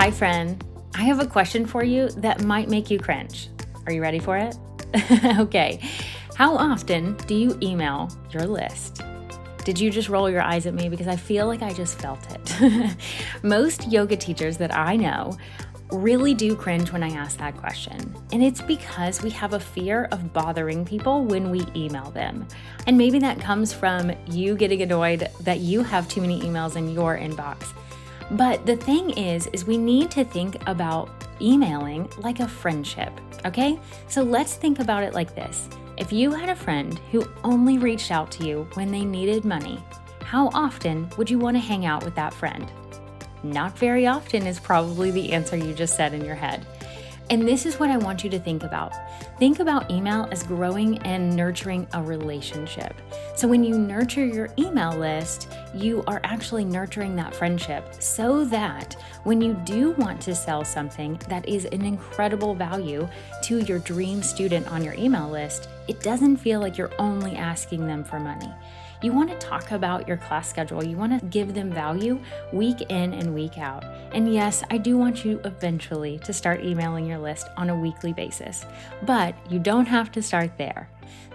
Hi, friend. I have a question for you that might make you cringe. Are you ready for it? Okay. How often do you email your list? Did you just roll your eyes at me? Because I feel like I just felt it. Most yoga teachers that I know really do cringe when I ask that question. And it's because we have a fear of bothering people when we email them. And maybe that comes from you getting annoyed that you have too many emails in your inbox. But the thing is we need to think about emailing like a friendship, okay? So let's think about it like this. If you had a friend who only reached out to you when they needed money, how often would you want to hang out with that friend? Not very often is probably the answer you just said in your head. And this is what I want you to think about. Think about email as growing and nurturing a relationship. So when you nurture your email list, you are actually nurturing that friendship so that when you do want to sell something that is an incredible value to your dream student on your email list, it doesn't feel like you're only asking them for money. You want to talk about your class schedule. You want to give them value week in and week out. And yes, I do want you eventually to start emailing your list on a weekly basis, but you don't have to start there.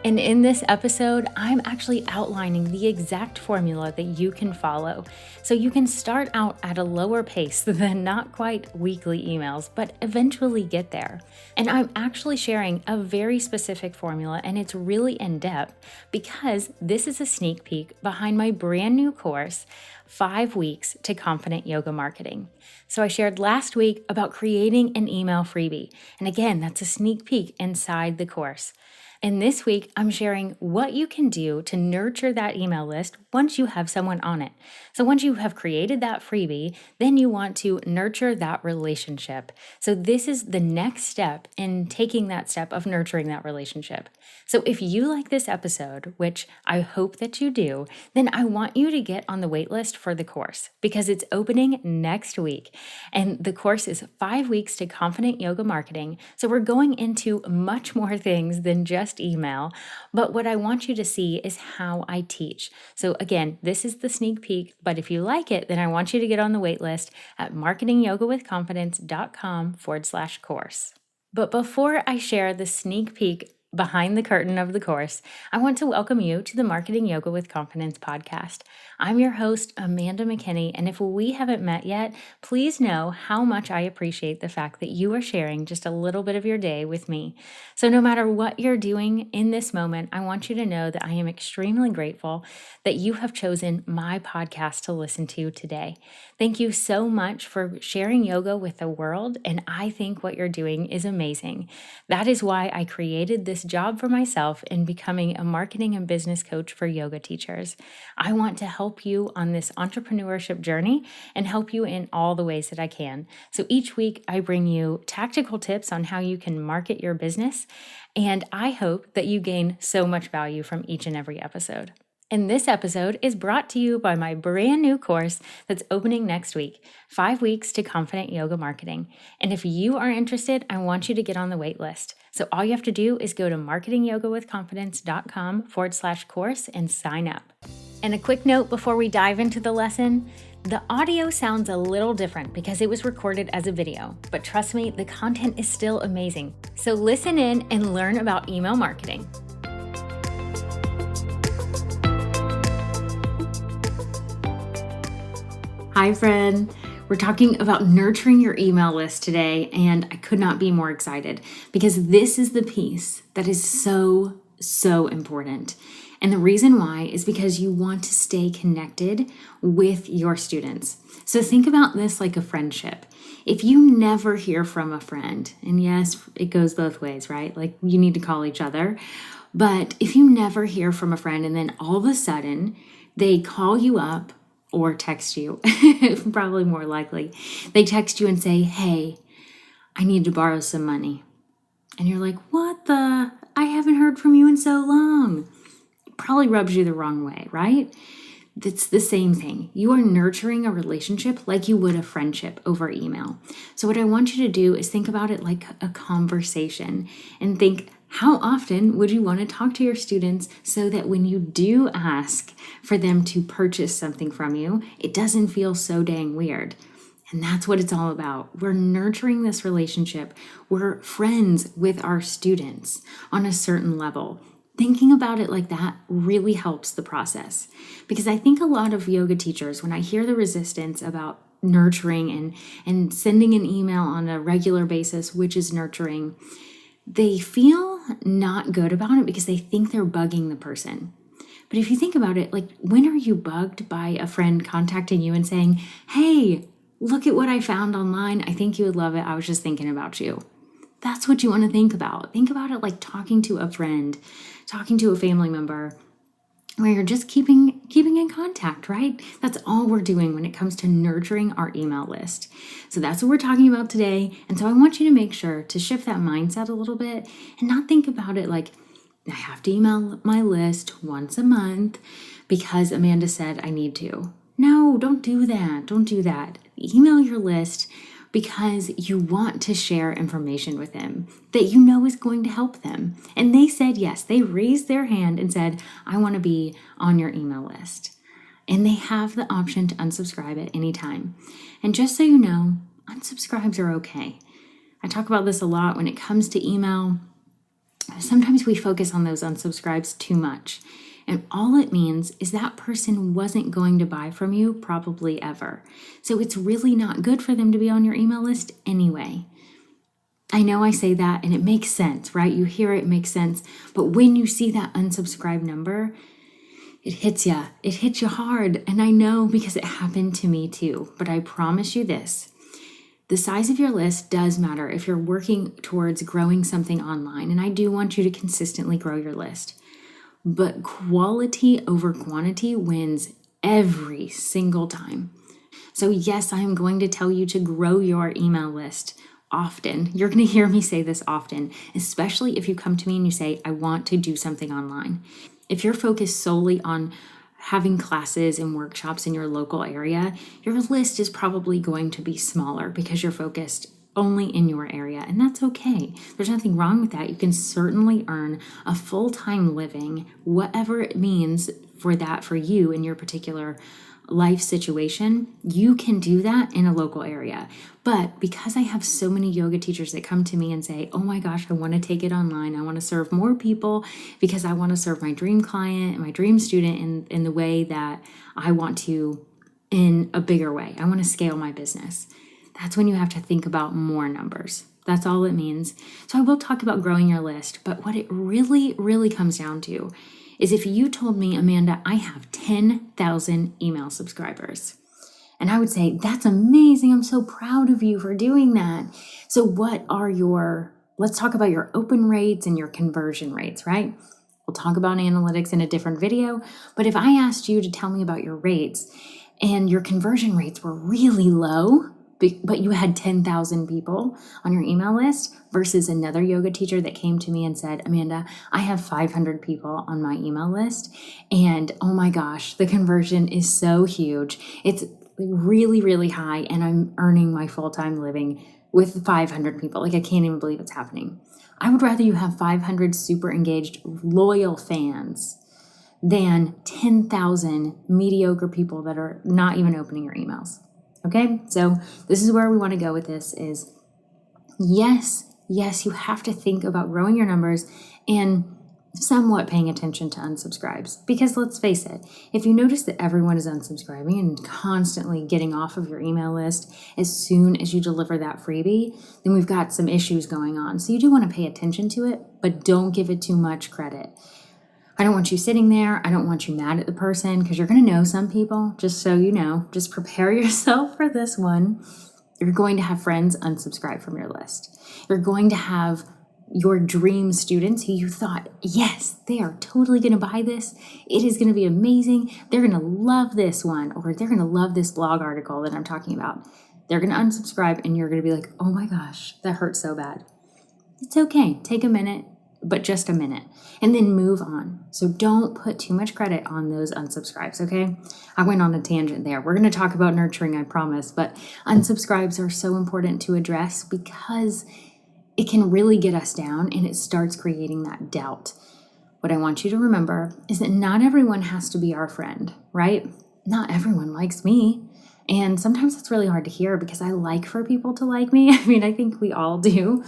And in this episode, I'm actually outlining the exact formula that you can follow. So you can start out at a lower pace than not quite weekly emails, but eventually get there. And I'm actually sharing a very specific formula, and it's really in depth because this is a sneak peek behind my brand new course, 5 Weeks to Confident Yoga Marketing. So I shared last week about creating an email freebie. And again, that's a sneak peek inside the course. And this week, I'm sharing what you can do to nurture that email list once you have someone on it. So once you have created that freebie, then you want to nurture that relationship. So this is the next step in taking that step of nurturing that relationship. So if you like this episode, which I hope that you do, then I want you to get on the wait list for the course because it's opening next week. And the course is 5 Weeks to Confident Yoga Marketing. So we're going into much more things than just email, but what I want you to see is how I teach. So again, this is the sneak peek, but if you like it, then I want you to get on the wait list at marketingyogawithconfidence.com/course. But before I share the sneak peek behind the curtain of the course, I want to welcome you to the Marketing Yoga with Confidence podcast. I'm your host, Amanda McKinney, and if we haven't met yet, please know how much I appreciate the fact that you are sharing just a little bit of your day with me. So no matter what you're doing in this moment, I want you to know that I am extremely grateful that you have chosen my podcast to listen to today. Thank you so much for sharing yoga with the world, and I think what you're doing is amazing. That is why I created this job for myself in becoming a marketing and business coach for yoga teachers. I want to help you on this entrepreneurship journey and help you in all the ways that I can. So each week I bring you tactical tips on how you can market your business, and I hope that you gain so much value from each and every episode. And this episode is brought to you by my brand new course that's opening next week, 5 Weeks to Confident Yoga Marketing. And if you are interested, I want you to get on the wait list. So all you have to do is go to marketingyogawithconfidence.com/course and sign up. And a quick note before we dive into the lesson, the audio sounds a little different because it was recorded as a video, but trust me, the content is still amazing. So listen in and learn about email marketing. Hi, friend. We're talking about nurturing your email list today, and I could not be more excited because this is the piece that is so important. And the reason why is because you want to stay connected with your students. So think about this like a friendship. If you never hear from a friend, and yes, it goes both ways, right? Like you need to call each other. But if you never hear from a friend and then all of a sudden they call you up or text you, probably more likely, they text you and say, hey, I need to borrow some money. And you're like, what the? I haven't heard from you in so long. It probably rubs you the wrong way, right? It's the same thing. You are nurturing a relationship like you would a friendship over email. So what I want you to do is think about it like a conversation and think, how often would you want to talk to your students so that when you do ask for them to purchase something from you, it doesn't feel so dang weird? And that's what it's all about. We're nurturing this relationship. We're friends with our students on a certain level. Thinking about it like that really helps the process. Because I think a lot of yoga teachers, when I hear the resistance about nurturing and sending an email on a regular basis, which is nurturing, they feel not good about it because they think they're bugging the person. But if you think about it, like, when are you bugged by a friend contacting you and saying, hey, look at what I found online. I think you would love it. I was just thinking about you. That's what you want to think about. Think about it like talking to a friend, talking to a family member, where you're just keeping in contact, right? That's all we're doing when it comes to nurturing our email list. So that's what we're talking about today. And so I want you to make sure to shift that mindset a little bit and not think about it like, I have to email my list once a month because Amanda said I need to. No, don't do that. Don't do that. Email your list because you want to share information with them that you know is going to help them. And they said yes. They raised their hand and said, I want to be on your email list. And they have the option to unsubscribe at any time. And just so you know, unsubscribes are okay. I talk about this a lot when it comes to email. Sometimes we focus on those unsubscribes too much. And all it means is that person wasn't going to buy from you probably ever. So it's really not good for them to be on your email list anyway. I know I say that and it makes sense, right? You hear it makes sense. But when you see that unsubscribe number, it hits you. It hits you hard. And I know because it happened to me too. But I promise you this. The size of your list does matter if you're working towards growing something online. And I do want you to consistently grow your list. But quality over quantity wins every single time. So yes, I am going to tell you to grow your email list often. You're going to hear me say this often, especially if you come to me and you say, I want to do something online. If you're focused solely on having classes and workshops in your local area, your list is probably going to be smaller because you're focused only in your area, and that's okay. There's nothing wrong with that. You can certainly earn a full-time living, whatever it means for that for you in your particular life situation. You can do that in a local area. But because I have so many yoga teachers that come to me and say, oh my gosh, I want to take it online. I want to serve more people because I want to serve my dream client and my dream student in the way that I want to, in a bigger way. I want to scale my business. That's when you have to think about more numbers. That's all it means. So I will talk about growing your list, but what it really, really comes down to is if you told me, Amanda, I have 10,000 email subscribers, and I would say, that's amazing. I'm so proud of you for doing that. So let's talk about your open rates and your conversion rates, right? We'll talk about analytics in a different video, but if I asked you to tell me about your rates and your conversion rates were really low, but you had 10,000 people on your email list versus another yoga teacher that came to me and said, Amanda, I have 500 people on my email list. And oh my gosh, the conversion is so huge. It's really, really high. And I'm earning my full-time living with 500 people. Like, I can't even believe it's happening. I would rather you have 500 super engaged, loyal fans than 10,000 mediocre people that are not even opening your emails. Okay, so this is where we want to go with this is, yes, you have to think about growing your numbers and somewhat paying attention to unsubscribes. Because let's face it, if you notice that everyone is unsubscribing and constantly getting off of your email list as soon as you deliver that freebie, then we've got some issues going on. So you do want to pay attention to it, but don't give it too much credit. I don't want you sitting there. I don't want you mad at the person because you're going to know some people, just so you know. Just prepare yourself for this one. You're going to have friends unsubscribe from your list. You're going to have your dream students who you thought, yes, they are totally going to buy this. It is going to be amazing. They're going to love this one, or they're going to love this blog article that I'm talking about. They're going to unsubscribe and you're going to be like, oh my gosh, that hurts so bad. It's okay. Take a minute. But just a minute, and then move on. So don't put too much credit on those unsubscribes, okay? I went on a tangent there. We're going to talk about nurturing, I promise, but unsubscribes are so important to address because it can really get us down and it starts creating that doubt. What I want you to remember is that not everyone has to be our friend, right? Not everyone likes me. And sometimes it's really hard to hear because I like for people to like me. I mean, I think we all do,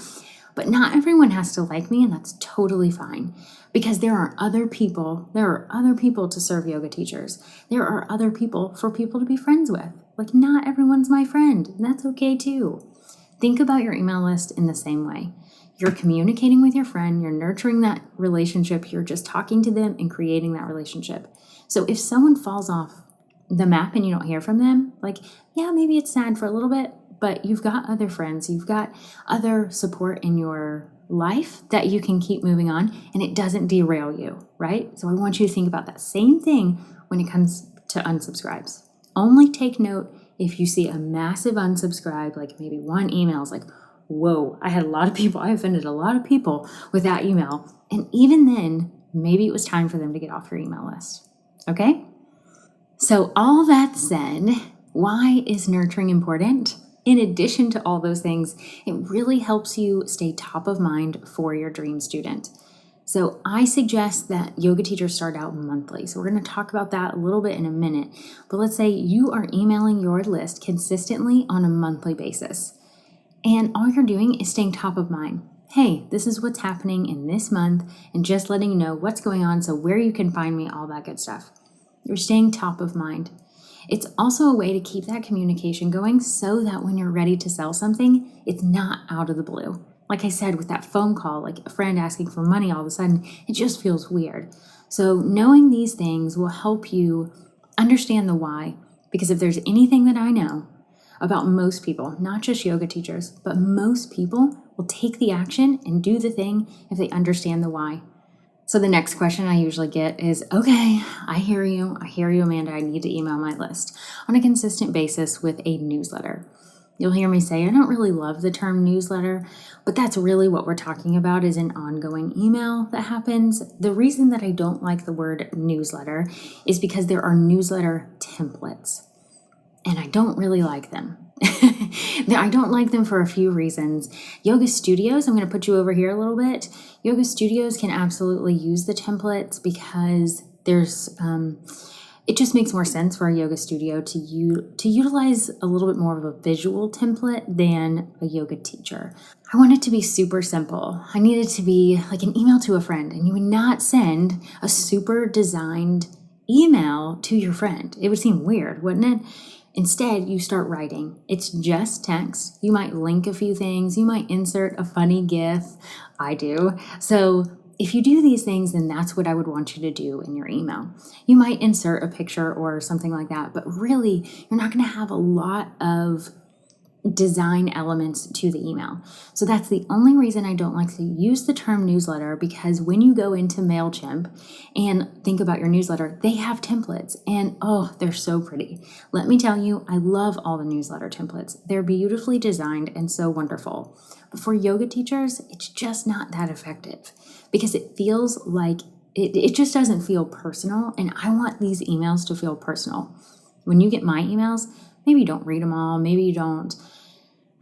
but not everyone has to like me, and that's totally fine because there are other people. There are other people to serve yoga teachers. There are other people for people to be friends with. Like, not everyone's my friend, and that's okay too. Think about your email list in the same way. You're communicating with your friend, you're nurturing that relationship, you're just talking to them and creating that relationship. So if someone falls off the map and you don't hear from them, like, yeah, maybe it's sad for a little bit, but you've got other friends, you've got other support in your life that you can keep moving on, and it doesn't derail you, right? So I want you to think about that same thing when it comes to unsubscribes. Only take note if you see a massive unsubscribe, like maybe one email is like, whoa, I offended a lot of people with that email. And even then, maybe it was time for them to get off your email list. Okay? So all that said, why is nurturing important? In addition to all those things, it really helps you stay top of mind for your dream student. So I suggest that yoga teachers start out monthly. So we're going to talk about that a little bit in a minute. But let's say you are emailing your list consistently on a monthly basis. And all you're doing is staying top of mind. Hey, this is what's happening in this month, and just letting you know what's going on, so where you can find me, all that good stuff. You're staying top of mind. It's also a way to keep that communication going so that when you're ready to sell something, it's not out of the blue. Like I said, with that phone call, like a friend asking for money all of a sudden, it just feels weird. So knowing these things will help you understand the why, because if there's anything that I know about most people, not just yoga teachers, but most people will take the action and do the thing if they understand the why. So the next question I usually get is, okay, I hear you, Amanda, I need to email my list on a consistent basis with a newsletter. You'll hear me say, I don't really love the term newsletter, but that's really what we're talking about, is an ongoing email that happens. The reason that I don't like the word newsletter is because there are newsletter templates, and I don't really like them. I don't like them for a few reasons. Yoga studios, I'm going to put you over here a little bit. Yoga studios can absolutely use the templates because it just makes more sense for a yoga studio to utilize a little bit more of a visual template than a yoga teacher. I want it to be super simple. I need it to be like an email to a friend, and you would not send a super designed email to your friend. It would seem weird, wouldn't it? Instead, you start writing. It's just text. You might link a few things. You might insert a funny GIF. I do. So if you do these things, then that's what I would want you to do in your email. You might insert a picture or something like that, but really, you're not going to have a lot of design elements to the email. So that's the only reason I don't like to use the term newsletter, because when you go into MailChimp and think about your newsletter, they have templates, and oh, they're so pretty. Let me tell you, I love all the newsletter templates. They're beautifully designed and so wonderful. But for yoga teachers, it's just not that effective because it feels like it just doesn't feel personal, and I want these emails to feel personal. When you get my emails, maybe you don't read them all, maybe you don't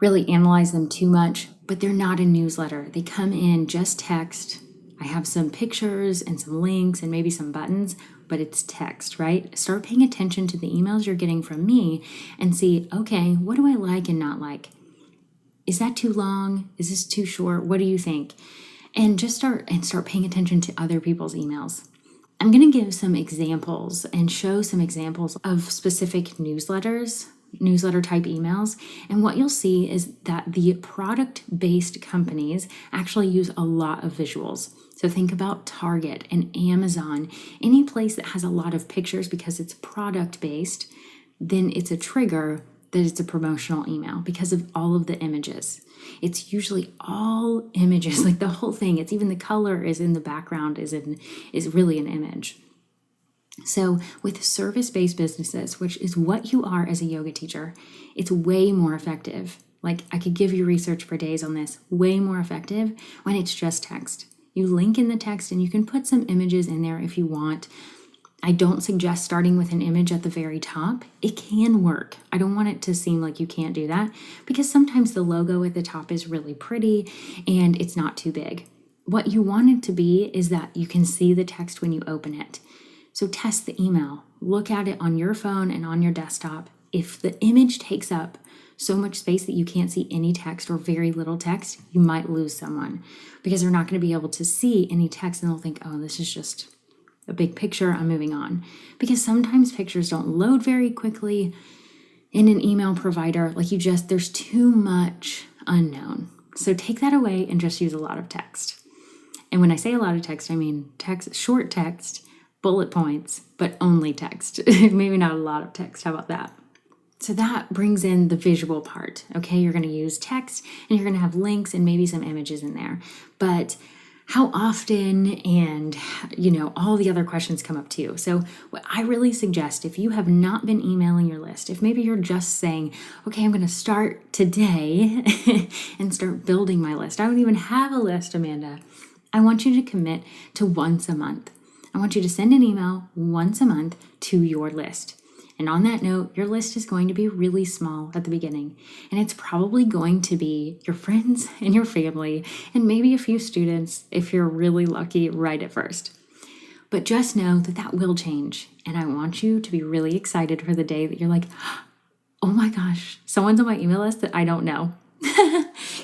really analyze them too much, but they're not a newsletter. They come in just text. I have some pictures and some links and maybe some buttons, but it's text, right? Start paying attention to the emails you're getting from me and see, okay, what do I like and not like? Is that too long? Is this too short? What do you think? And just start paying attention to other people's emails. I'm going to give some examples and show some examples of specific newsletter type emails. And what you'll see is that the product-based companies actually use a lot of visuals. So think about Target and Amazon, any place that has a lot of pictures because it's product-based, then it's a trigger that it's a promotional email because of all of the images. It's usually all images, like the whole thing. It's even the color is in the background is really an image. So with service-based businesses, which is what you are as a yoga teacher, it's way more effective. Like, I could give you research for days on this, way more effective when it's just text. You link in the text and you can put some images in there if you want. I don't suggest starting with an image at the very top. It can work. I don't want it to seem like you can't do that because sometimes the logo at the top is really pretty and it's not too big. What you want it to be is that you can see the text when you open it. So test the email. Look at it on your phone and on your desktop. if the image takes up so much space that you can't see any text or very little text, you might lose someone because they're not going to be able to see any text and they'll think, oh, this is just a big picture, I'm moving on. Because sometimes pictures don't load very quickly in an email provider. There's too much unknown. So take that away and just use a lot of text. And when I say a lot of text, I mean text, short text, bullet points, but only text. Maybe not a lot of text. How about that? So that brings in the visual part. Okay, you're going to use text and you're going to have links and maybe some images in there. But how often and, all the other questions come up too. So what I really suggest, if you have not been emailing your list, if maybe you're just saying, okay, I'm going to start today and start building my list. I don't even have a list, Amanda. I want you to commit to once a month. I want you to send an email once a month to your list. And on that note, your list is going to be really small at the beginning. And it's probably going to be your friends and your family and maybe a few students if you're really lucky right at first. But just know that that will change. And I want you to be really excited for the day that you're like, oh my gosh, someone's on my email list that I don't know.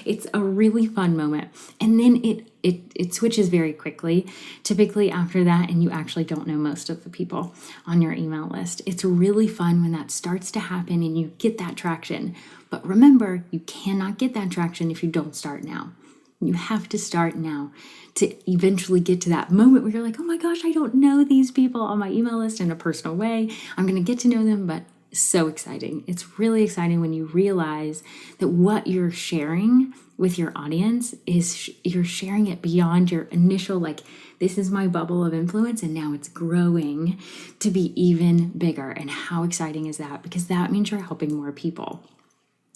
It's a really fun moment. And then it switches very quickly, typically after that, and you actually don't know most of the people on your email list. It's really fun when that starts to happen and you get that traction. But remember, you cannot get that traction if you don't start now. You have to start now to eventually get to that moment where you're like, oh my gosh, I don't know these people on my email list in a personal way. I'm going to get to know them, but so exciting. It's really exciting when you realize that what you're sharing with your audience is you're sharing it beyond your initial, this is my bubble of influence, and now it's growing to be even bigger. And how exciting is that? Because that means you're helping more people.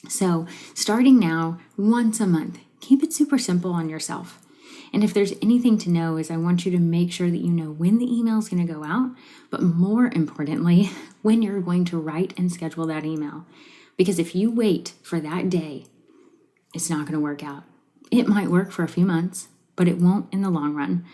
So starting now, once a month, keep it super simple on yourself. And if there's anything to know is I want you to make sure that you know when the email is going to go out, but more importantly, when you're going to write and schedule that email. Because if you wait for that day, it's not going to work out. It might work for a few months, but it won't in the long run.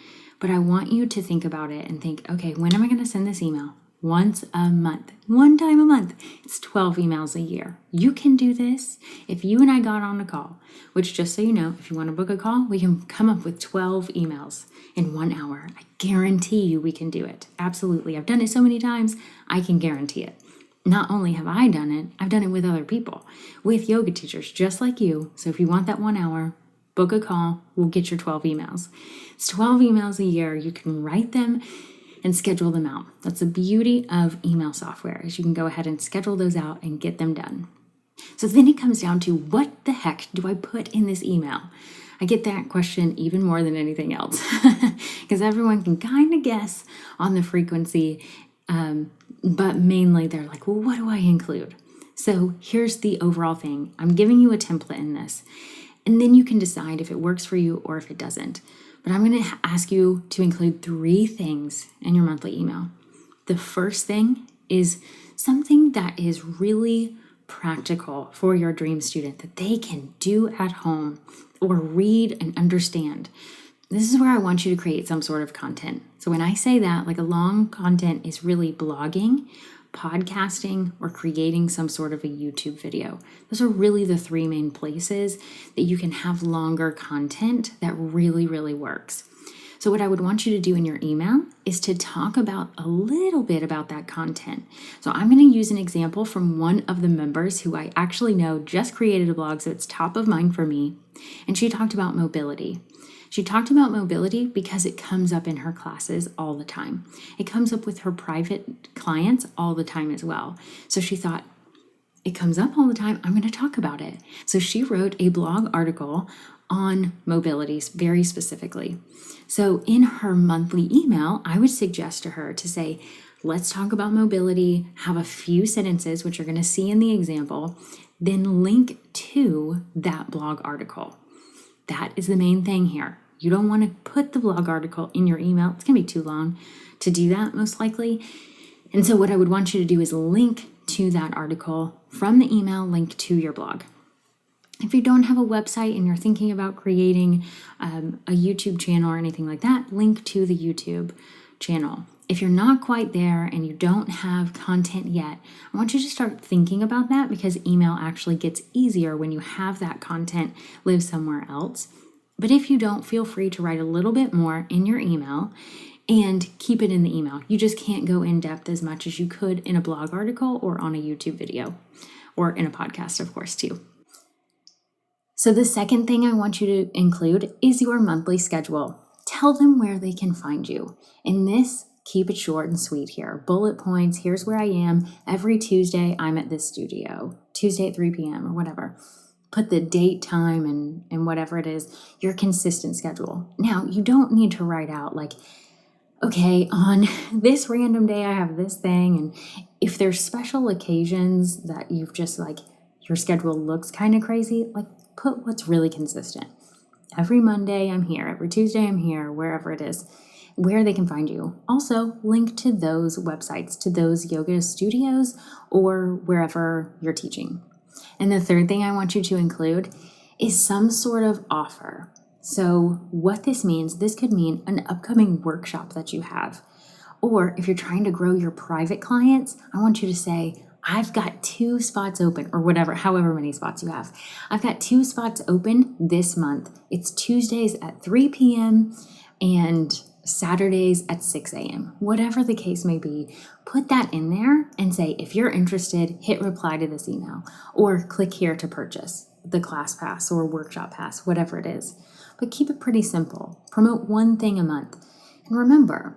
But I want you to think about it and think, okay, when am I going to send this email? Once a month, one time a month. It's 12 emails a year. You can do this. If you and I got on a call, which just so you know, if you want to book a call, we can come up with 12 emails in 1 hour. I guarantee you we can do it. Absolutely. I've done it so many times, I can guarantee it. Not only have I done it, I've done it with other people, with yoga teachers just like you. So if you want that 1 hour, book a call, we'll get your 12 emails. It's 12 emails a year. You can write them and schedule them out. That's the beauty of email software, is you can go ahead and schedule those out and get them done. So then it comes down to, what the heck do I put in this email? I get that question even more than anything else because everyone can kind of guess on the frequency, but mainly they're like, well, what do I include? So here's the overall thing. I'm giving you a template in this, and then you can decide if it works for you or if it doesn't. But I'm going to ask you to include 3 things in your monthly email. The first thing is something that is really practical for your dream student that they can do at home or read and understand. This is where I want you to create some sort of content. So when I say that, a long content is really blogging, podcasting, or creating some sort of a YouTube video. Those are really the 3 main places that you can have longer content that really, really works. So what I would want you to do in your email is to talk about a little bit about that content. So I'm going to use an example from one of the members who I actually know just created a blog, so it's top of mind for me. And she talked about mobility. She talked about mobility because it comes up in her classes all the time. It comes up with her private clients all the time as well. So she thought, it comes up all the time, I'm going to talk about it. So she wrote a blog article on mobility very specifically. So in her monthly email, I would suggest to her to say, let's talk about mobility, have a few sentences, which you're going to see in the example, then link to that blog article. That is the main thing here. You don't want to put the blog article in your email. It's going to be too long to do that, most likely. And so what I would want you to do is link to that article from the email, link to your blog. If you don't have a website and you're thinking about creating a YouTube channel or anything like that, link to the YouTube channel. If you're not quite there and you don't have content yet, I want you to start thinking about that, because email actually gets easier when you have that content live somewhere else. But if you don't, feel free to write a little bit more in your email and keep it in the email. You just can't go in depth as much as you could in a blog article or on a YouTube video, or in a podcast, of course, too. So the second thing I want you to include is your monthly schedule. Tell them where they can find you. In this, keep it short and sweet here. Bullet points, here's where I am. Every Tuesday, I'm at this studio. Tuesday at 3 p.m. or whatever. Put the date, time, and whatever it is, your consistent schedule. Now, you don't need to write out like, okay, on this random day, I have this thing. And if there's special occasions that you've just like, your schedule looks kind of crazy, like put what's really consistent. Every Monday, I'm here. Every Tuesday, I'm here, wherever it is, where they can find you. Also, link to those websites, to those yoga studios, or wherever you're teaching. And the third thing I want you to include is some sort of offer. So what this means, this could mean an upcoming workshop that you have. Or if you're trying to grow your private clients, I want you to say, I've got 2 spots open, or whatever, however many spots you have. I've got 2 spots open this month. It's Tuesdays at 3 p.m. and Saturdays at 6 a.m. Whatever the case may be, put that in there and say, if you're interested, hit reply to this email, or click here to purchase the class pass or workshop pass, whatever it is. But keep it pretty simple. Promote one thing a month. And remember,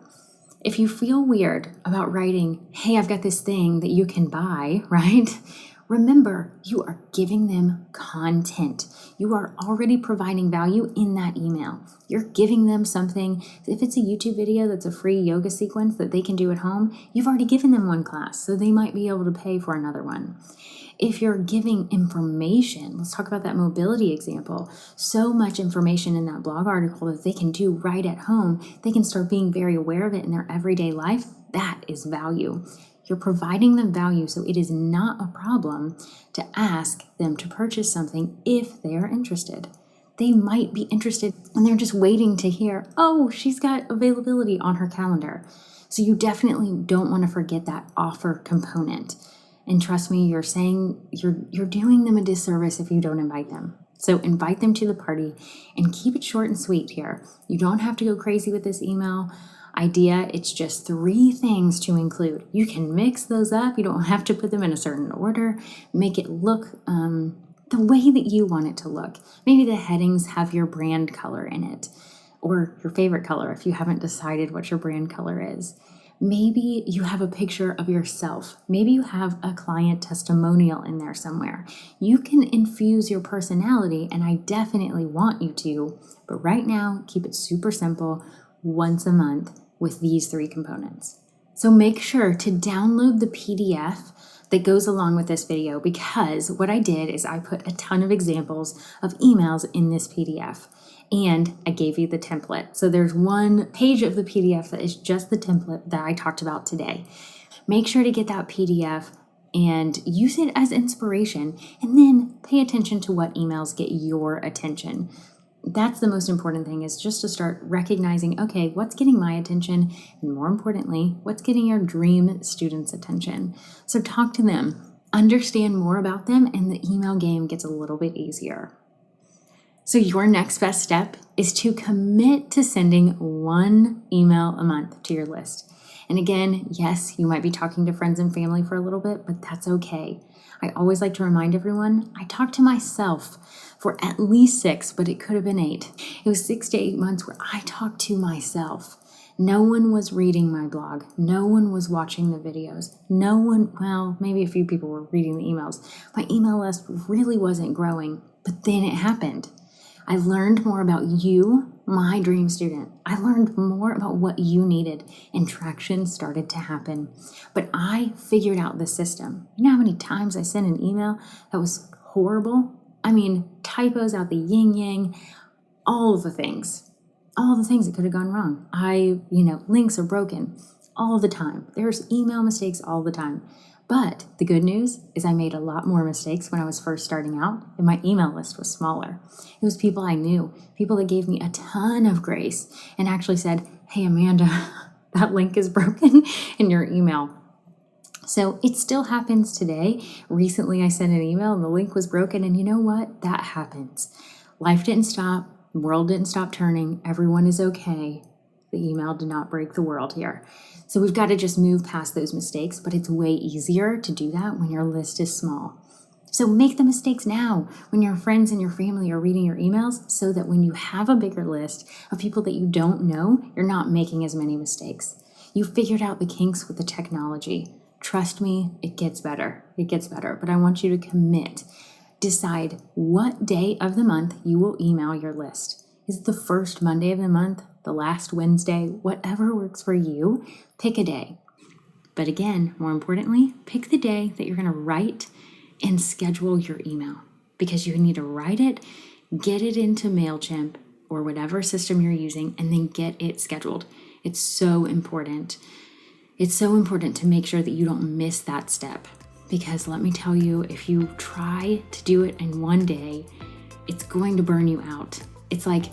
if you feel weird about writing, hey, I've got this thing that you can buy, right? Remember, you are giving them content. You are already providing value in that email. You're giving them something. If it's a YouTube video that's a free yoga sequence that they can do at home, you've already given them one class, so they might be able to pay for another one. If you're giving information, let's talk about that mobility example. So much information in that blog article that they can do right at home. They can start being very aware of it in their everyday life. That is value. You're providing them value, so it is not a problem to ask them to purchase something if they are interested. They might be interested and they're just waiting to hear, oh, she's got availability on her calendar. So you definitely don't want to forget that offer component. And trust me, you're doing them a disservice if you don't invite them. So invite them to the party and keep it short and sweet here. You don't have to go crazy with this email idea. It's just 3 things to include. You can mix those up. You don't have to put them in a certain order. Make it look the way that you want it to look. Maybe the headings have your brand color in it, or your favorite color if you haven't decided what your brand color is. Maybe you have a picture of yourself. Maybe you have a client testimonial in there somewhere. You can infuse your personality, and I definitely want you to, but right now, keep it super simple, once a month with these 3 components. So make sure to download the PDF that goes along with this video, because what I did is I put a ton of examples of emails in this PDF. And I gave you the template. So there's one page of the PDF that is just the template that I talked about today. Make sure to get that PDF and use it as inspiration, and then pay attention to what emails get your attention. That's the most important thing, is just to start recognizing, okay, what's getting my attention? And more importantly, what's getting your dream students' attention? So talk to them, understand more about them, and the email game gets a little bit easier. So your next best step is to commit to sending 1 email a month to your list. And again, yes, you might be talking to friends and family for a little bit, but that's okay. I always like to remind everyone, I talked to myself for at least 6, but it could have been 8. It was 6 to 8 months where I talked to myself. No one was reading my blog. No one was watching the videos. No one, well, maybe a few people were reading the emails. My email list really wasn't growing, but then it happened. I learned more about you, my dream student. I learned more about what you needed, and traction started to happen. But I figured out the system. You know how many times I sent an email that was horrible? I mean, typos out the yin-yang, all of the things. All the things that could have gone wrong. Links are broken all the time. There's email mistakes all the time. But the good news is I made a lot more mistakes when I was first starting out, and my email list was smaller. It was people I knew, people that gave me a ton of grace and actually said, hey, Amanda, that link is broken in your email. So it still happens today. Recently, I sent an email and the link was broken. And you know what? That happens. Life didn't stop. The world didn't stop turning. Everyone is okay. The email did not break the world here. So we've got to just move past those mistakes, but it's way easier to do that when your list is small. So make the mistakes now when your friends and your family are reading your emails so that when you have a bigger list of people that you don't know, you're not making as many mistakes. You figured out the kinks with the technology. Trust me, it gets better. It gets better, but I want you to commit. Decide what day of the month you will email your list. Is it the first Monday of the month, the last Wednesday, whatever works for you? Pick a day. But again, more importantly, pick the day that you're going to write and schedule your email, because you need to write it, get it into MailChimp or whatever system you're using, and then get it scheduled. It's so important. It's so important to make sure that you don't miss that step, because let me tell you, if you try to do it in one day, it's going to burn you out. It's like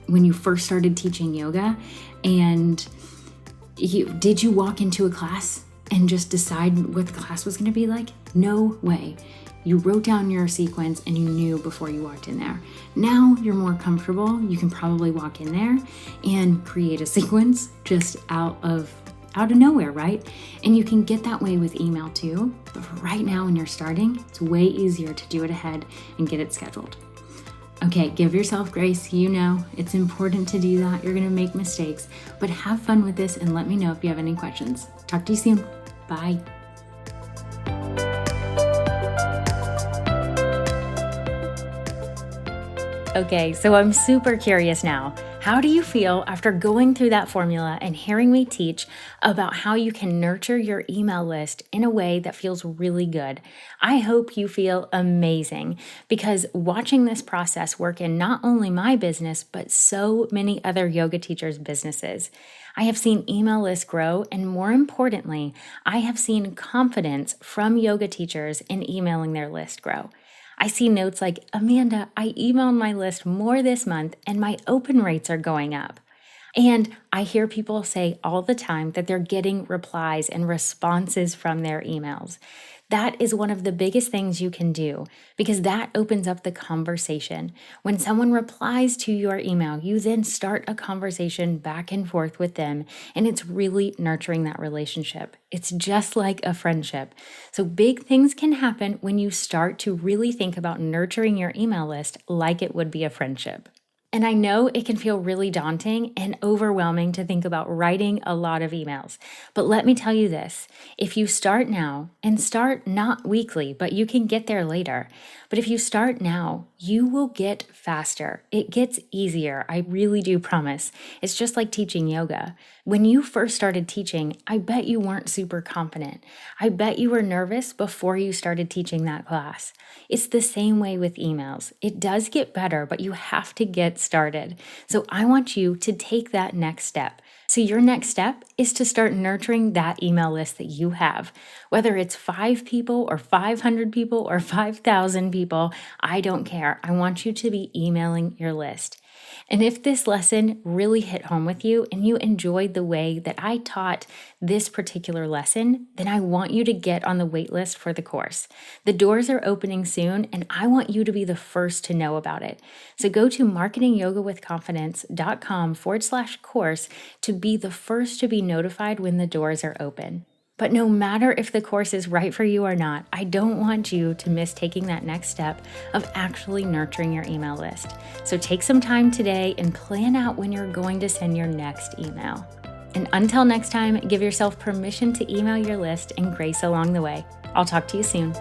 when you first started teaching yoga and did you walk into a class and just decide what the class was going to be like? No way. You wrote down your sequence and you knew before you walked in there. Now you're more comfortable. You can probably walk in there and create a sequence just out of nowhere, right? And you can get that way with email too. But for right now, when you're starting, it's way easier to do it ahead and get it scheduled. Okay, give yourself grace. You know, it's important to do that. You're going to make mistakes, but have fun with this and let me know if you have any questions. Talk to you soon. Bye. Okay, so I'm super curious now. How do you feel after going through that formula and hearing me teach about how you can nurture your email list in a way that feels really good? I hope you feel amazing, because watching this process work in not only my business, but so many other yoga teachers' businesses. I have seen email lists grow, and more importantly, I have seen confidence from yoga teachers in emailing their list grow. I see notes like, Amanda, I emailed my list more this month and my open rates are going up. And I hear people say all the time that they're getting replies and responses from their emails. That is one of the biggest things you can do, because that opens up the conversation. When someone replies to your email, you then start a conversation back and forth with them, and it's really nurturing that relationship. It's just like a friendship. So big things can happen when you start to really think about nurturing your email list like it would be a friendship. And I know it can feel really daunting and overwhelming to think about writing a lot of emails. But let me tell you this, if you start now, and start not weekly, but you can get there later. But if you start now, you will get faster. It gets easier. I really do promise. It's just like teaching yoga. When you first started teaching, I bet you weren't super confident. I bet you were nervous before you started teaching that class. It's the same way with emails. It does get better, but you have to get started. So I want you to take that next step. So your next step is to start nurturing that email list that you have. Whether it's 5 people or 500 people or 5,000 people, I don't care. I want you to be emailing your list. And if this lesson really hit home with you and you enjoyed the way that I taught this particular lesson, then I want you to get on the wait list for the course. The doors are opening soon, and I want you to be the first to know about it. So go to marketingyogawithconfidence.com/course to be the first to be notified when the doors are open. But no matter if the course is right for you or not, I don't want you to miss taking that next step of actually nurturing your email list. So take some time today and plan out when you're going to send your next email. And until next time, give yourself permission to email your list and grace along the way. I'll talk to you soon.